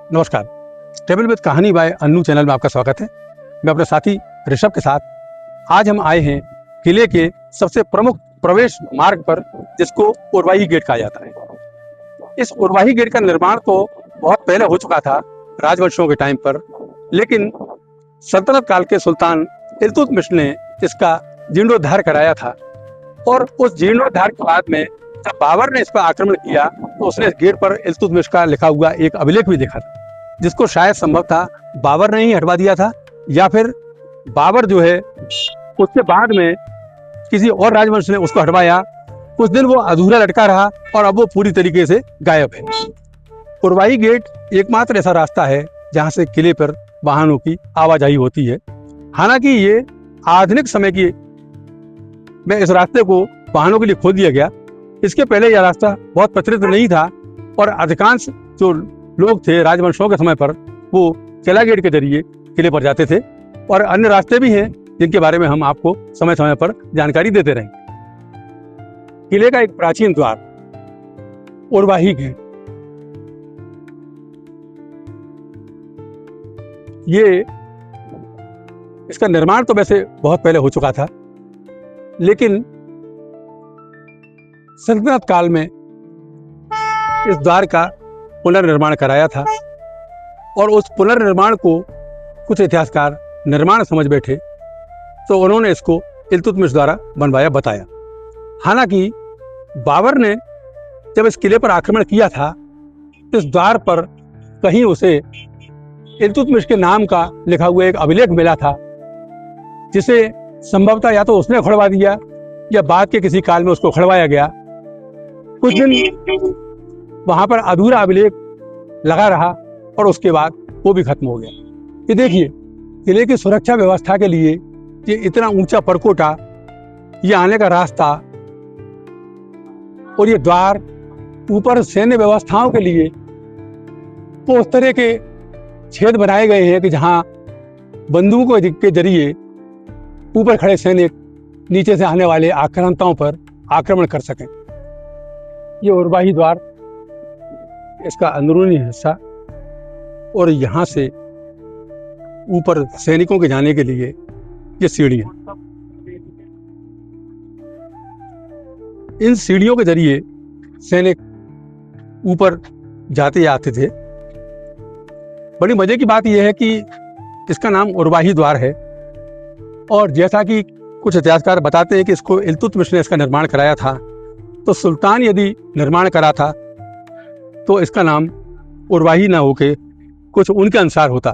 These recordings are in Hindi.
नमस्कार। ट्रेवल विद कहानी बाय अन्नू चैनल में आपका स्वागत है। मैं अपने साथी ऋषभ के साथ आज हम आए हैं किले के सबसे प्रमुख प्रवेश मार्ग पर, जिसको उरवाही गेट कहा जाता है। इस उरवाही गेट का निर्माण तो बहुत पहले हो चुका था, राजवंशों के टाइम पर, लेकिन सल्तनत काल के सुल्तान इल्तुतमिश ने इसका जीर्णोद्धार कराया था। और उस जीर्णोद्धार के बाद में जब बाबर ने इस पर आक्रमण किया तो उसने इस गेट पर इल्तुतमिश का लिखा हुआ एक अभिलेख भी देखा था, जिसको शायद संभव था बाबर ने ही हटवा दिया था, या फिर बाबर जो है उसके बाद में किसी और राजवंश ने उसको हटवाया। कुछ दिन वो अधूरा लटका रहा और अब वो पूरी तरीके से गायब है। उरवाही गेट एकमात्र ऐसा रास्ता है जहां से किले पर वाहनों की आवाजाही होती है। हालांकि ये आधुनिक समय की में इस रास्ते को वाहनों के लिए खोल दिया गया। इसके पहले यह रास्ता बहुत प्रचलित नहीं था और अधिकांश जो लोग थे राजवंशों के समय पर वो किला गेट के जरिए किले पर जाते थे। और अन्य रास्ते भी हैं जिनके बारे में हम आपको समय समय पर जानकारी देते रहेंगे। किले का एक प्राचीन द्वार उरवाही गेट, ये इसका निर्माण तो वैसे बहुत पहले हो चुका था, लेकिन सल्तनत काल में इस द्वार का पुनर्निर्माण कराया था। और उस पुनर्निर्माण को कुछ इतिहासकार निर्माण समझ बैठे तो उन्होंने इसको इल्तुतमिश द्वारा बनवाया बताया। हालांकि बाबर ने जब इस किले पर आक्रमण किया था तो इस द्वार पर कहीं उसे इल्तुतमिश के नाम का लिखा हुआ एक अभिलेख मिला था, जिसे संभवतः या तो उसने खड़वा दिया या बाद के किसी काल में उसको खड़वाया गया। कुछ दिन वहां पर अधूरा अभिलेख लगा रहा और उसके बाद वो भी खत्म हो गया। ये देखिए, किले की सुरक्षा व्यवस्था के लिए ये इतना ऊंचा परकोटा, ये आने का रास्ता और ये द्वार, ऊपर सैन्य व्यवस्थाओं के लिए तो उस तरह के छेद बनाए गए हैं कि जहां बंदूकों के जरिए ऊपर खड़े सैनिक नीचे से आने वाले आक्रांताओं पर आक्रमण कर सकें। ये उरवाही द्वार, इसका अंदरूनी हिस्सा, और यहां से ऊपर सैनिकों के जाने के लिए ये सीढ़ियां। इन सीढ़ियों के जरिए सैनिक ऊपर जाते आते थे। बड़ी मजे की बात यह है कि इसका नाम उरवाही द्वार है, और जैसा कि कुछ इतिहासकार बताते हैं कि इसको इल्तुतमिश ने इसका निर्माण कराया था, तो सुल्तान यदि निर्माण करा था तो इसका नाम उरवाही ना होके कुछ उनके अनुसार होता।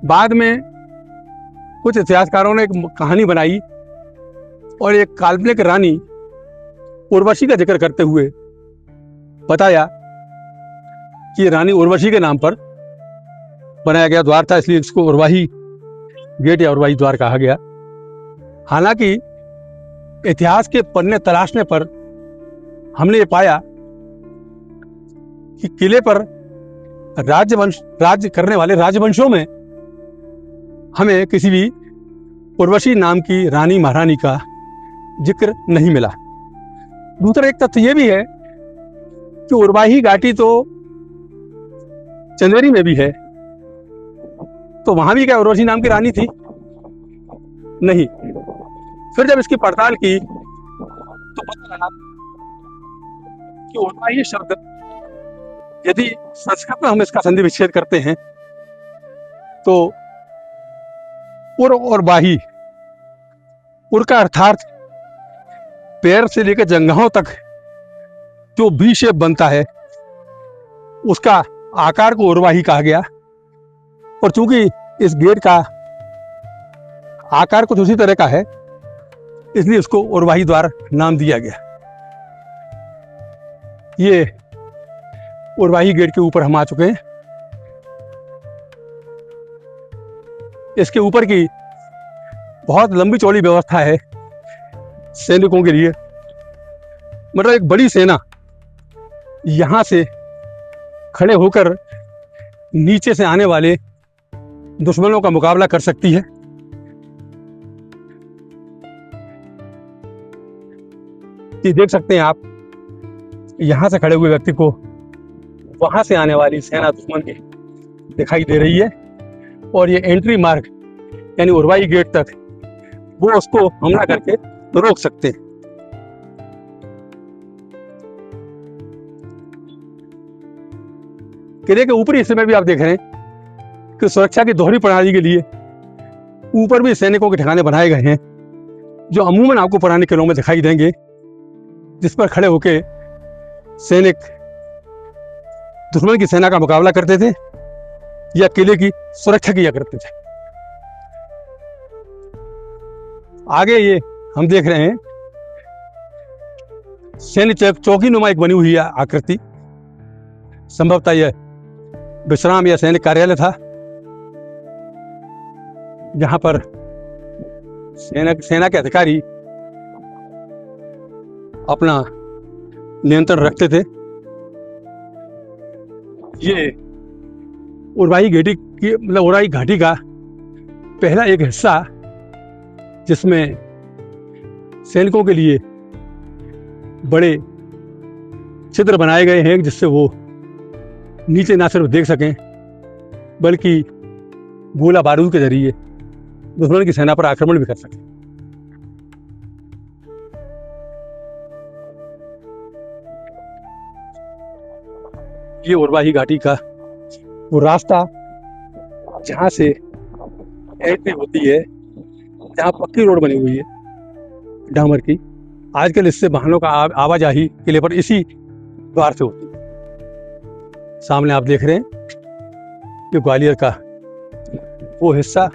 बाद में कुछ इतिहासकारों ने एक कहानी बनाई और एक काल्पनिक रानी उर्वशी का जिक्र करते हुए बताया कि रानी उर्वशी के नाम पर बनाया गया द्वार था, इसलिए इसको उरवाही गेट या उरवाही द्वार कहा गया। हालांकि इतिहास के पन्ने तलाशने पर हमने ये पाया कि किले पर राज्य करने वाले राजवंशों में हमें किसी भी उर्वशी नाम की रानी महारानी का जिक्र नहीं मिला। दूसरा एक तथ्य यह भी है कि उरवाही घाटी तो चंदेरी में भी है, तो वहां भी क्या उर्वशी नाम की रानी थी? नहीं। फिर जब इसकी पड़ताल की तो पता लगा कि उरवाही शब्द, यदि संस्कृत में हम इसका संधि विच्छेद करते हैं तो उर और वाही, उर का अर्थात पैर से लेकर जंघाओं तक जो बी शेप बनता है उसका आकार को उरवाही कहा गया। और चूंकि इस गेट का आकार कुछ उसी तरह का है, इसलिए उसको उरवाही द्वार नाम दिया गया। ये उरवाही गेट के ऊपर हम आ चुके हैं। इसके ऊपर की बहुत लंबी चौड़ी व्यवस्था है सैनिकों के लिए, मतलब एक बड़ी सेना यहां से खड़े होकर नीचे से आने वाले दुश्मनों का मुकाबला कर सकती है। ये देख सकते हैं आप, यहां से खड़े हुए व्यक्ति को वहां से आने वाली सेना दुश्मन की दिखाई दे रही है और ये एंट्री मार्ग यानी उरवाई गेट तक वो उसको हमला करके रोक सकते हैं। किले के ऊपरी हिस्से में भी आप देख रहे हैं कि सुरक्षा की दोहरी प्रणाली के लिए ऊपर भी सैनिकों के ठिकाने बनाए गए हैं, जो अमूमन आपको पुराने किलों में दिखाई देंगे, जिस पर खड़े होकर सैनिक दुश्मन की सेना का मुकाबला करते थे या किले की सुरक्षा किया करते थे। आगे ये हम देख रहे हैं सैन्य चौकी नुमा एक बनी हुई है आकृति, संभवतः यह विश्राम या सैनिक कार्यालय था, जहां पर सेना के अधिकारी अपना नियंत्रण रखते थे। ये उरवाई घाटी का पहला एक हिस्सा, जिसमें सैनिकों के लिए बड़े छिद्र बनाए गए हैं, जिससे वो नीचे ना सिर्फ देख सकें बल्कि गोला बारूद के जरिए दुश्मन की सेना पर आक्रमण भी कर सकें। ये उरवाही घाटी का वो रास्ता जहां से एंट्री होती है, जहां पक्की रोड बनी हुई है डामर की, आजकल इससे वाहनों का आवाजाही किले पर इसी द्वार से होती है। सामने आप देख रहे हैं कि ग्वालियर का वो हिस्सा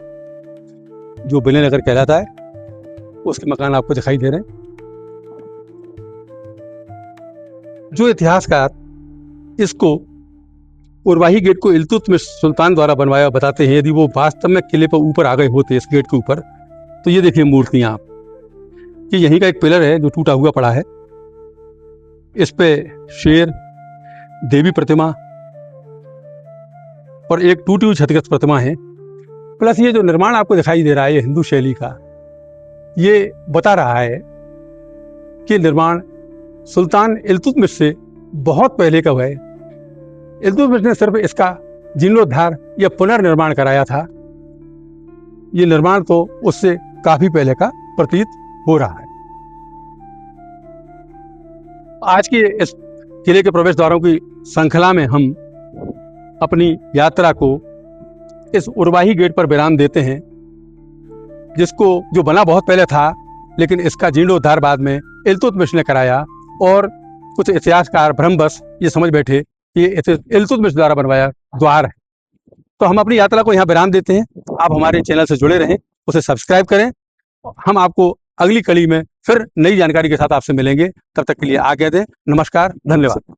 जो विनयनगर कहलाता है, उसके मकान आपको दिखाई दे रहे हैं। जो इतिहासकार इसको उरवाही गेट को इल्तुतमिश सुल्तान द्वारा बनवाया बताते हैं, यदि वो वास्तव में किले पर ऊपर आ गए होते इस गेट के ऊपर, तो ये देखिए मूर्तियां आप, कि यहीं का एक पिलर है जो टूटा हुआ पड़ा है, इस पे शेर, देवी प्रतिमा और एक टूटी हुई क्षतिग्रस्त प्रतिमा है। प्लस ये जो निर्माण आपको दिखाई दे रहा है, ये हिंदू शैली का, ये बता रहा है कि निर्माण सुल्तान इल्तुतमिश से बहुत पहले का है। इल्तुतमिश ने सिर्फ इसका जीर्णोद्धार या पुनर्निर्माण कराया था। ये निर्माण तो उससे काफी पहले का प्रतीत हो रहा है। आज की इस किले के प्रवेश द्वारों की श्रृंखला में हम अपनी यात्रा को इस उरवाही गेट पर विराम देते हैं, जो बना बहुत पहले था, लेकिन इसका जीर्णोद्धार बाद में इल्तुतमिश ने कराया और कुछ इतिहासकार भ्रमवश ये समझ बैठे कि ये इल्तुतमिश द्वारा बनवाया द्वार है। तो हम अपनी यात्रा को यहाँ विराम देते हैं। आप हमारे चैनल से जुड़े रहें, उसे सब्सक्राइब करें। हम आपको अगली कड़ी में फिर नई जानकारी के साथ आपसे मिलेंगे। तब तक के लिए आज्ञा दें। नमस्कार, धन्यवाद।